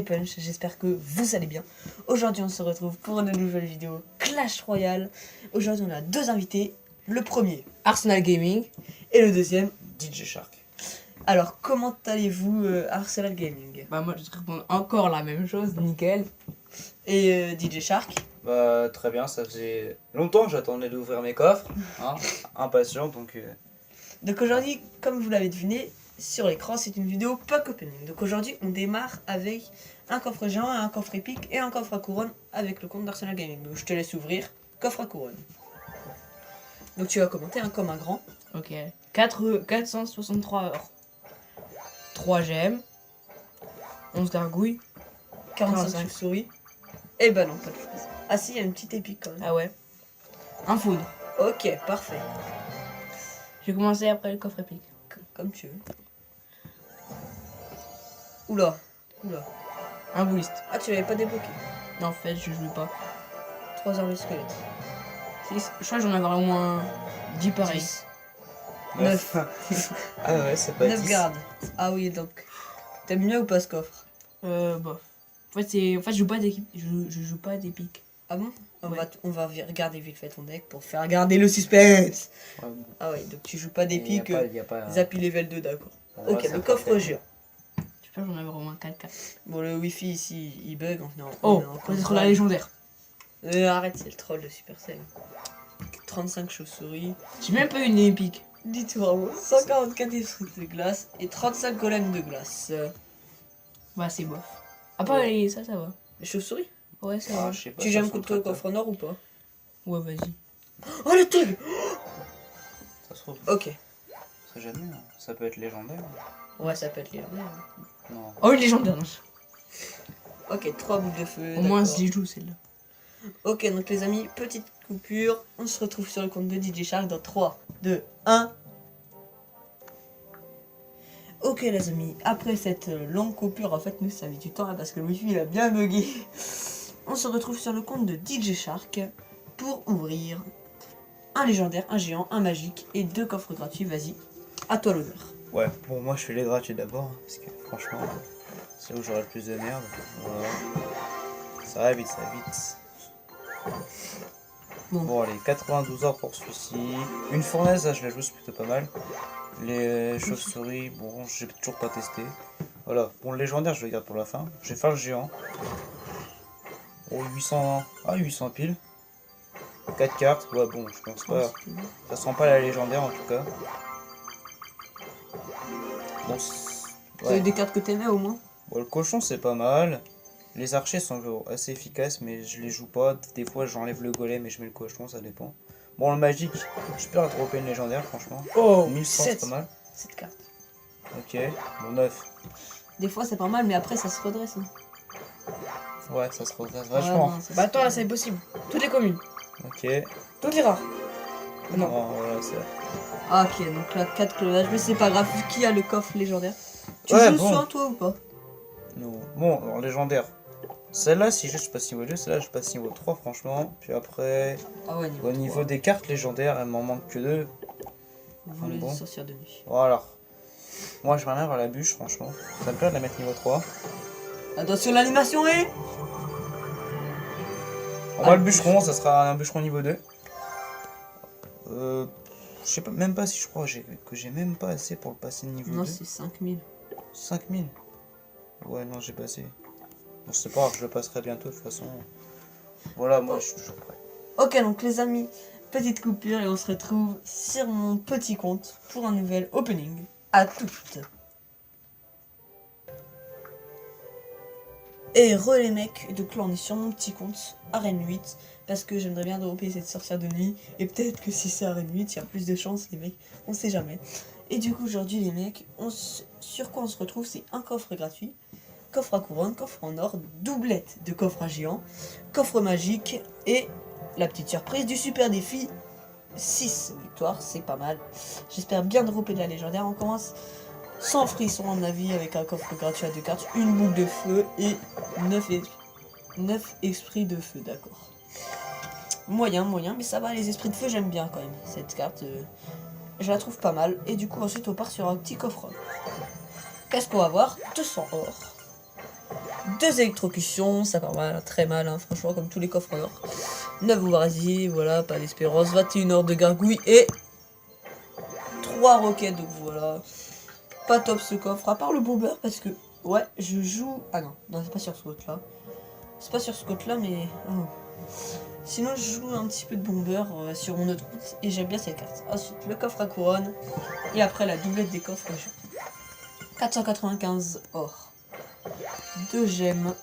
c'est Punch, j'espère que vous allez bien. Aujourd'hui on se retrouve pour une nouvelle vidéo Clash Royale. Aujourd'hui on a deux invités, le premier Arsenal Gaming et le deuxième DJ Shark. Alors comment allez-vous Arsenal Gaming? Bah moi je te réponds encore la même chose, nickel. Et DJ Shark? Bah très bien, ça faisait longtemps que j'attendais d'ouvrir mes coffres, hein, impatient donc... Donc aujourd'hui, comme vous l'avez deviné, sur l'écran c'est une vidéo pack opening. Donc aujourd'hui on démarre avec un coffre géant, un coffre épique et un coffre à couronne avec le compte d'Arsenal Gaming. Donc je te laisse ouvrir, coffre à couronne. Donc tu vas commenter comme un grand. Ok. 463 heures. 3 gemmes. 11 gargouilles. 45 souris. Et bah non, pas de chose. Ah si, il y a une petite épique quand même. Ah ouais. Un foudre. Ok, parfait. J'ai commencé après le coffre épique. Comme tu veux. Oula, oula. Un bouliste. Ah, tu l'avais pas débloqué. Non, en fait, je jouais pas. 3 armes de squelette. 6. Je crois que j'en avais au moins 10 pareils. 10. 9. Ah ouais, c'est pas 9 10. gardes. Ah oui, donc. T'aimes mieux ou pas ce coffre? Bof. En fait, je joue pas d'équipe. Je joue pas d'épique. Ah bon? Ouais. On va regarder vite fait ton deck pour faire garder le suspense. Ouais, bon. Ah oui, donc tu joues pas d'épique. Y a pas... Zappy level 2, d'accord. Ouais, Ok, ça le part coffre fait. géant. Je sais pas, j'en avais au moins 4. Bon, le wifi ici, il bug. Oh, peut-être la légendaire. Arrête, c'est le troll de Supercell. 35 chauves-souris. J'ai même pas eu une épique. 10 tours, 144 esprits de glace et 35 golems de glace. Bah, c'est bof. Ah, pas Ouais. ça va. Les chauves-souris? Ouais, ça Ah, va. je sais pas, Tu ça j'aime se couteau au retraite, coffre en or ou pas? Ouais, vas-y. Oh le tag! ça se trouve. Ok. Ça jamais, hein. Ça peut être légendaire. Ouais, ça peut être légendaire. Non. Oh, une légendaire. Ok, 3 boules de feu. Au moins, d'accord. je les joue celle-là. Ok, donc les amis, petite coupure. On se retrouve sur le compte de DJ Shark dans 3, 2, 1. Ok les amis, après cette longue coupure, en fait nous ça a mis du temps là, parce que le wifi il a bien bugué. On se retrouve sur le compte de DJ Shark pour ouvrir un légendaire, un géant, un magique et 2 coffres gratuits. Vas-y, à toi l'honneur. Ouais, bon moi je fais les gratuits d'abord, hein, parce que franchement, c'est où j'aurai le plus de merde. Voilà. Ça va vite, ça va vite. Bon allez, 92 heures pour celui-ci. Une fournaise, là je la joue, c'est plutôt pas mal. Les chauves-souris, bon, j'ai toujours pas testé. Voilà, bon, le légendaire, je le garde pour la fin. Je vais faire le géant. Oh, 800... Ah, 800 piles. 4 cartes, ouais, bon, je pense pas. Ça sent pas la légendaire, en tout cas. Bon, Tu as eu des cartes que t'aimais au moins? bon, le cochon, c'est pas mal. Les archers sont assez efficaces, mais je les joue pas. Des fois, j'enlève le golem et je mets le cochon, ça dépend. Bon, le magique, je peux dropper une légendaire, franchement. Oh, 1100, c'est pas mal. 7 cartes. Ok, bon, 9. Des fois c'est pas mal, mais après ça se redresse. Hein. Ouais, ça se redresse Ouais, vachement. non, ça Bah, se- attends, là, c'est possible. Toutes les communes. Ok. Toutes les rares. Non. Non, voilà, c'est... Ah, ok, donc là 4 clonages, mais c'est pas grave, qui a le coffre légendaire? Tu Ouais, joues bon. souvent toi ou pas? Non. Bon, alors légendaire. Celle-là, si je passe niveau 2, celle-là, je passe niveau 3, franchement. Puis après, Ah ouais, au niveau des cartes légendaires, il m'en manque que 2. Voler bon. des sorcières de nuit. Voilà. Moi, j'aimerais bien avoir la bûche, franchement. Ça me plaît de la mettre niveau 3. Attention l'animation est. On va le bûcheron, ça sera un bûcheron niveau 2. Je sais pas, même pas si je crois que j'ai même pas assez pour le passer de niveau Non, 2. c'est 5000. 5000. Ouais, non, j'ai pas assez. Bon, c'est pas grave, je le passerai bientôt de toute façon. Voilà, moi, je suis toujours prêt. Ok, donc les amis, petite coupure et on se retrouve sur mon petit compte pour un nouvel opening. À toutes. Et re les mecs, donc là on est sur mon petit compte, Arène 8, parce que j'aimerais bien dropper cette sorcière de nuit, et peut-être que si c'est Arène 8, il y a plus de chance les mecs, on sait jamais. Et du coup aujourd'hui les mecs, sur quoi on se retrouve, c'est un coffre gratuit, coffre à couronne, coffre en or, doublette de coffre à géant, coffre magique, et la petite surprise du super défi, 6 victoires, c'est pas mal. J'espère bien dropper de la légendaire, on commence sans frisson à mon avis, avec un coffre gratuit à 2 cartes, une boule de feu et 9 esprits de feu, d'accord. Moyen, mais ça va, les esprits de feu j'aime bien quand même, cette carte, je la trouve pas mal. Et du coup ensuite on part sur un petit coffre. Qu'est-ce qu'on va voir? 200 or, 2 électrocutions, ça part mal, très mal, hein, franchement, comme tous les coffres en or. 9 bombardiers, voilà, pas d'espérance. 21 ordres de gargouilles et 3 roquettes, donc voilà. Pas top ce coffre, à part le bomber, parce que, ouais, je joue... Ah non, non, c'est pas sur ce côté-là. C'est pas sur ce côté-là, mais... Oh. Sinon, je joue un petit peu de bomber sur mon autre compte, et j'aime bien cette carte. Ensuite, le coffre à couronne, et après la doublette des coffres. 495 or. 2 gemmes.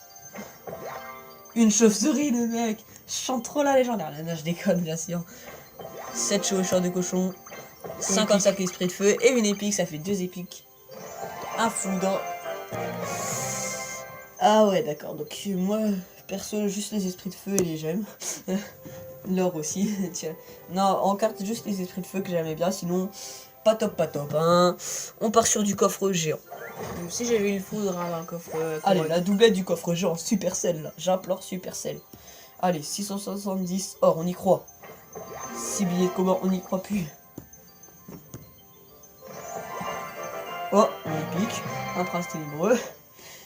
Une chauve-souris, le mec. Je chante trop la légendaire. Là, je déconne, bien sûr. 7 chevaucheurs de cochon. 55 esprits de feu. Et une épique, ça fait 2 épiques. Un foudre. Ah ouais, d'accord. Donc, moi, perso, juste les esprits de feu et les gemmes. L'or aussi. Tiens. Non, en carte, juste les esprits de feu que j'aimais bien. Sinon, pas top, hein. On part sur du coffre géant. Si j'avais eu le foudre dans le coffre. Allez, la doublette du coffre géant, Supercell là. J'implore Supercell. Allez, 670 or, on y croit. 6 billets de combat, on n'y croit plus. Oh, on épique. Un prince ténébreux.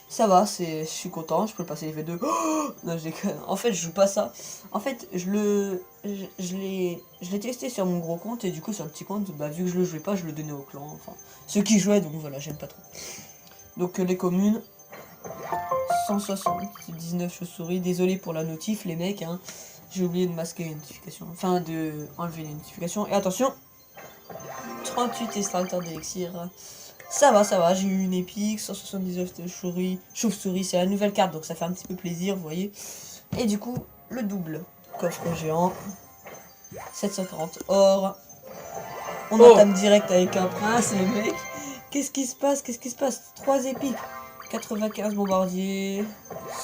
Ça va, je suis content, je peux le passer les V2. Oh non, je déconne. En fait, je joue pas ça. En fait, je l'ai testé sur mon gros compte et du coup sur le petit compte, bah vu que je le jouais pas, je le donnais au clan. Enfin, ceux qui jouaient, donc voilà, j'aime pas trop. Donc les communes, 179 chauves-souris. Désolé pour la notif, les mecs. Hein. J'ai oublié de masquer les notifications. Enfin, de enlever les notifications. Et attention, 38 extracteurs d'élixir. Ça va, j'ai eu une épique, 179 chauve-souris, c'est la nouvelle carte, donc ça fait un petit peu plaisir, vous voyez. Et du coup, le double, coffre géant, 740 or. On entame direct avec un prince, les mecs. Qu'est-ce qui se passe 3 épiques, 95 bombardiers,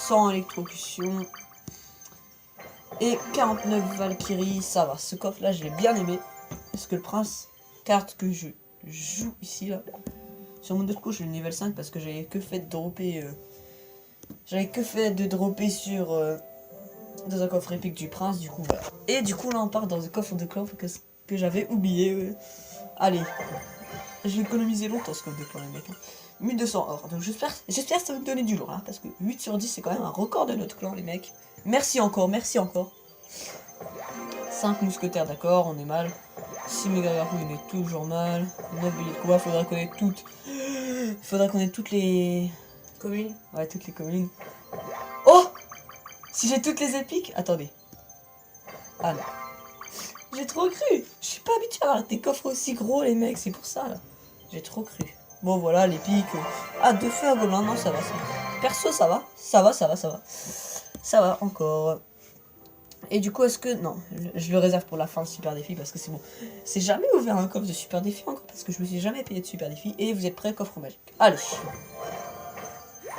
100 électrocutions et 49 Valkyrie. Ça va, ce coffre là je l'ai bien aimé. Parce que le prince, carte que je joue ici là. Sur mon autre coup, je suis le niveau 5 parce que j'avais que fait de dropper. Sur dans un coffre épique du prince, du coup voilà. Et du coup là on part dans un coffre de clan que j'avais oublié. Allez, je vais économiser longtemps ce coffre de clan les mecs. Hein. 1200 or. Donc j'espère que ça va me donner du lourd hein, parce que 8 sur 10 c'est quand même un record de notre clan les mecs. Merci encore. 5 mousquetaires d'accord, on est mal. 6 méga gargouilles, on est toujours mal. 9 billets de combat, faudra connaître toutes les Communes. Ouais, toutes les communes. Oh, si j'ai toutes les épiques. Attendez. Ah non. J'ai trop cru. Je suis pas habitué à avoir des coffres aussi gros les mecs, c'est pour ça là. J'ai trop cru. Bon voilà, l'épique. Ah, 2 feux à gobelin, non ça va. Perso ça va. Ça va encore. Et du coup, est-ce que... Non, je le réserve pour la fin de Super Défi parce que c'est bon. C'est jamais ouvert un coffre de Super Défi encore parce que je me suis jamais payé de Super Défi. Et vous êtes prêts, coffre magique. Allez.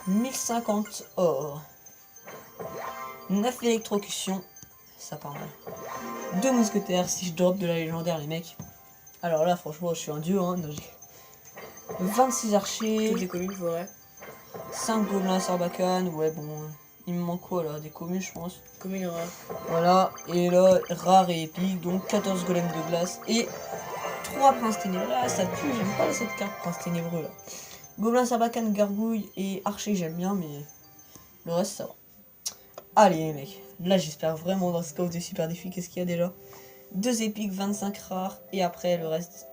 1050 or. 9 électrocutions. Ça part mal. 2 mousquetaires si je drop de la légendaire, les mecs. Alors là, franchement, je suis un dieu. Hein, 26 archers. Toutes les communes, faudrait. 5 gobelins sarbacane. Ouais, bon... Il me manque quoi là? Des communes je pense. Commune rare. Voilà, et là, rare et épique, donc 14 golems de glace et 3 princes ténébreux. Ah, ça pue, j'aime pas cette carte, prince ténébreux là. Gobelin, sarbacane, gargouille et archer, j'aime bien, mais le reste ça va. Allez les mecs, là j'espère vraiment dans ce coffre de Super Défi, qu'est-ce qu'il y a déjà? 2 épiques, 25 rares et après le reste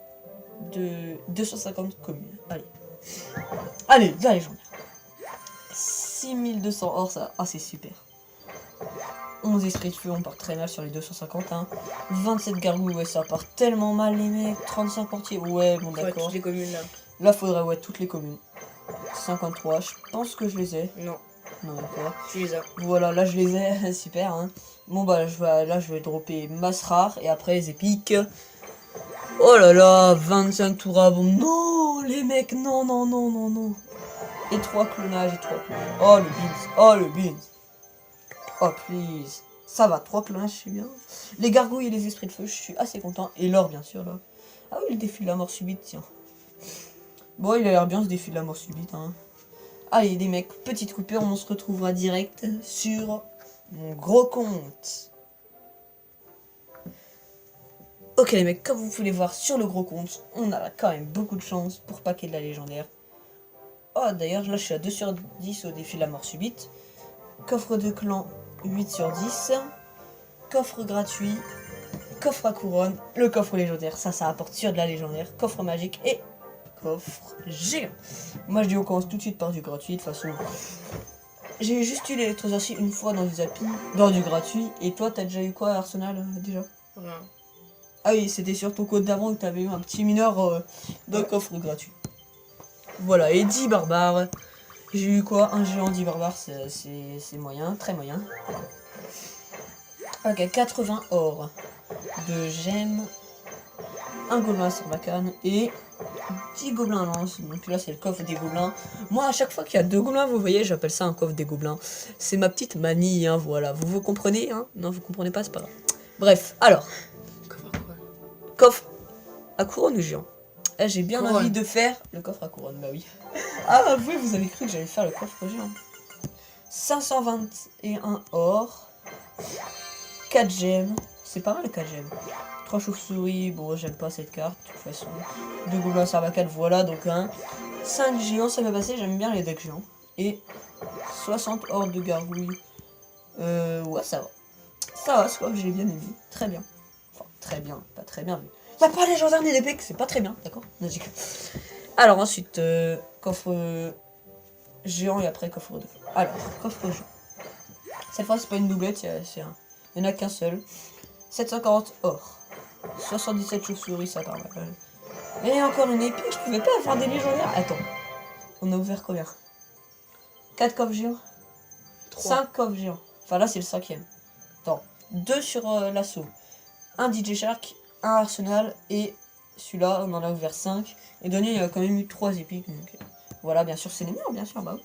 de 250 communes. Allez, la légendaire. 6200 or, ça. Ah, c'est super. 11 esprits de feu, on part très mal sur les 250. Hein. 27 gargouilles, ouais, ça part tellement mal, les mecs. 35 portiers, ouais, bon, d'accord. Toutes les communes là. Là, faudrait, ouais, toutes les communes. 53, je pense que je les ai. Non. Non, d'accord. Tu les as. Voilà, là, je les ai. Super, hein. Bon, bah, là, je vais dropper masse rare et après les épiques. Oh là là, 25 tours à bombe. Non, les mecs, non. Et 3 clonages et 3 clonages. Oh le beans. Oh please. Ça va, 3 clonages, je suis bien. Les gargouilles et les esprits de feu, je suis assez content. Et l'or, bien sûr, là. Ah oui, le défi de la mort subite, tiens. Bon, il a l'air bien ce défi de la mort subite. Hein. Allez, les mecs, petite coupure, on se retrouvera direct sur mon gros compte. Ok les mecs, comme vous pouvez voir sur le gros compte, on a quand même beaucoup de chance pour paquer de la légendaire. Oh fois. D'ailleurs, là, je suis à 2 sur 10 au défi de la mort subite. Coffre de clan, 8 sur 10. Coffre gratuit. Coffre à couronne. Le coffre légendaire, ça apporte sur de la légendaire. Coffre magique et coffre géant. Moi, je dis on commence tout de suite par du gratuit. De toute façon, j'ai juste eu l'électrosorcie une fois dans du zapping, dans du gratuit. Et toi, t'as déjà eu quoi à Arsenal déjà? Voilà. Ah oui, c'était sur ton code d'avant où t'avais eu un petit mineur de coffre gratuit. Voilà, et 10 barbares. J'ai eu quoi? Un géant 10 barbares, c'est moyen, très moyen. Ok, 80 or de gemmes, un gobelin sur bacane et 10 gobelins lance. Donc là, c'est le coffre des gobelins. Moi, à chaque fois qu'il y a 2 gobelins, vous voyez, j'appelle ça un coffre des gobelins. C'est ma petite manie, hein, voilà. Vous comprenez, hein? Non, vous comprenez pas, c'est pas grave. Bref, alors. Coffre à couronne ou géant? Eh, j'ai bien Couronne. envie de faire le coffre à couronne, bah oui. Ah, avouez, vous avez cru que j'allais faire le coffre géant. 521 or. 4 gemmes. C'est pas mal, 4 gemmes. 3 chauves-souris, bon, j'aime pas cette carte, de toute façon. 2 gobelins sarbacane, voilà, donc 5 géants, ça va passer, j'aime bien les decks géants. Et 60 hordes de gargouilles. Ouais, ça va. Ça va, ce que j'ai bien aimé. Très bien. Enfin, très bien, pas très bien, mais... Y'a pas les gendarmes ni les pecs, c'est pas très bien, d'accord? Alors ensuite, coffre géant et après coffre 2. Alors, coffre géant. Cette fois, c'est pas une doublette, c'est un... il n'y en a qu'un seul. 740 or. 77 chauves-souris, ça part mal. Et encore une épique, je pouvais pas avoir des légendaires. Attends, on a ouvert combien? 4 coffres géants? 5 coffres géants. Enfin là, c'est le 5ème. Attends, 2 sur l'assaut. Un DJ Shark, un Arsenal et celui-là, on en a ouvert 5. Et dernier, il y a quand même eu 3 épiques. Donc voilà, bien sûr, c'est les meilleurs, bien sûr. Bah, oui.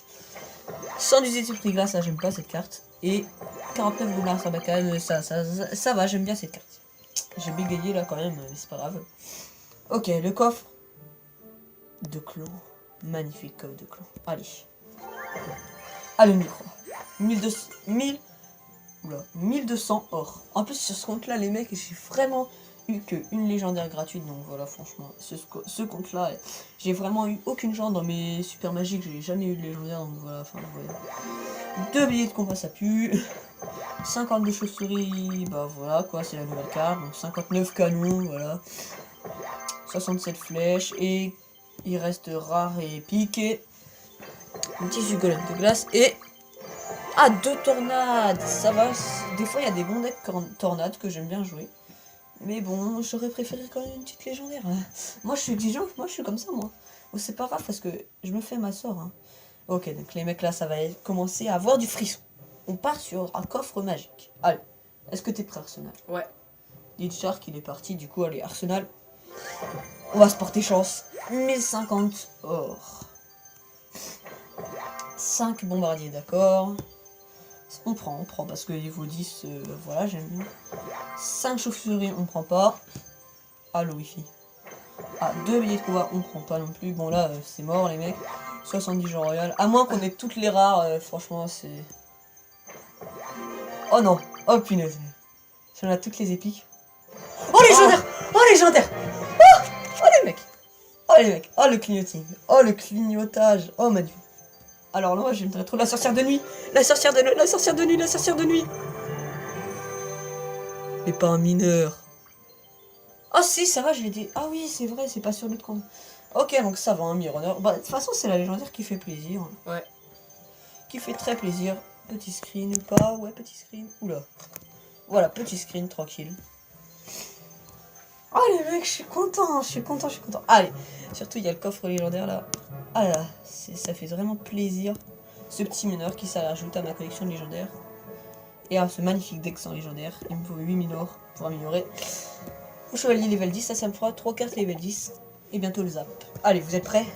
118 prix glace, ça j'aime pas cette carte. Et 49 gobelins sarbacane, ça va, j'aime bien cette carte. J'ai bégayé là quand même, mais c'est pas grave. Ok, le coffre de clan. Magnifique coffre de clan. Allez. Allez, micro. 1200 or. En plus, sur ce compte-là, les mecs, j'ai vraiment eu qu'une légendaire gratuite. Donc voilà, franchement, ce compte-là, j'ai vraiment eu aucune chance dans mes super magiques. J'ai jamais eu de légendaire. Donc voilà, enfin, vous voyez. 2 billets de combat, ça pue. 52 chauves-souris, bah voilà quoi, c'est la nouvelle carte. Donc 59 canons, voilà. 67 flèches. Et il reste rare et épique. Un tissu golem de glace. Et. Ah, 2 tornades, ça va. Des fois, il y a des bons decks tornades que j'aime bien jouer. Mais bon, j'aurais préféré quand même une petite légendaire. Moi, je suis exigeant, moi, je suis comme ça, moi. Oh, c'est pas grave parce que je me fais ma sort. Hein. Ok, donc les mecs là, ça va commencer à avoir du frisson. On part sur un coffre magique. Allez, est-ce que t'es prêt, Arsenal? Ouais. Lead Shark, il est parti, du coup, allez, Arsenal. On va se porter chance. 1050 or. 5 bombardiers, d'accord. On prend parce que niveau 10, voilà, j'aime bien. 5 chauves-souris, on prend pas. Ah, le wifi. Ah, 2 billets de combat, on prend pas non plus. Bon, là, c'est mort, les mecs. 70 jeux royal. À moins qu'on ait toutes les rares, franchement, c'est... Oh non, oh punaise. Si on a toutes les épiques. Oh, légendaire! Oh, légendaire! Oh, les mecs! Oh, les mecs! Oh, le clignoting! Oh, le clignotage! Oh, ma dieu! Alors là, moi, j'aimerais trop la sorcière de nuit. La sorcière de nuit, la sorcière de nuit, la sorcière de nuit. Mais pas un mineur. Ah si, ça va, je l'ai dit. Ah oui, c'est vrai, c'est pas sur l'autre compte. Ok, donc ça va, un Mirror. Bah, de toute façon, c'est la légendaire qui fait plaisir. Ouais. Qui fait très plaisir. Petit screen ou pas? Ouais, petit screen. Oula. Voilà, petit screen, tranquille. Oh les mecs, je suis content, je suis content, je suis content. Allez, surtout il y a le coffre légendaire là. Ah là, ça fait vraiment plaisir. Ce petit mineur qui s'ajoute à ma collection de légendaires. Et à ce magnifique deck sans légendaire. Il me faut 8000 or pour améliorer. Au chevalier level 10, ça me fera 3 cartes level 10. Et bientôt le zap. Allez, vous êtes prêts?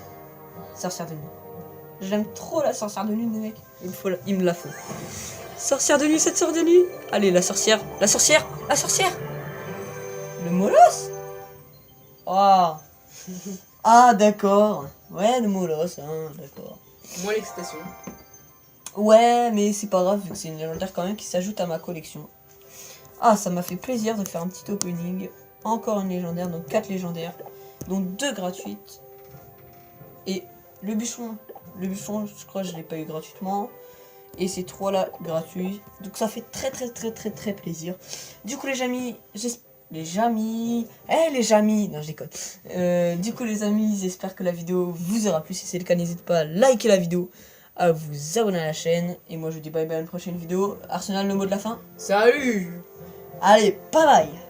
Sorcière de nuit. J'aime trop la sorcière de nuit, les mecs. Il me la faut. Sorcière de nuit, cette sorcière de nuit. Allez, la sorcière, la sorcière, la sorcière. Le molosse. Ah. Ah, d'accord. Ouais, le molosse, hein, d'accord. Moi, l'excitation. Ouais, mais c'est pas grave, vu que c'est une légendaire quand même qui s'ajoute à ma collection. Ah, ça m'a fait plaisir de faire un petit opening. Encore une légendaire, donc 4 légendaires. Donc 2 gratuites. Et le bûcheron Le buffon, je crois que je l'ai pas eu gratuitement. Et ces 3 là gratuits. Donc ça fait très plaisir. Du coup les amis, les amis, non je déconne. Du coup les amis, j'espère que la vidéo vous aura plu. Si c'est le cas, n'hésitez pas à liker la vidéo, à vous abonner à la chaîne. Et moi je vous dis bye bye à une prochaine vidéo. Arsenal, le mot de la fin. Salut! Allez, bye bye.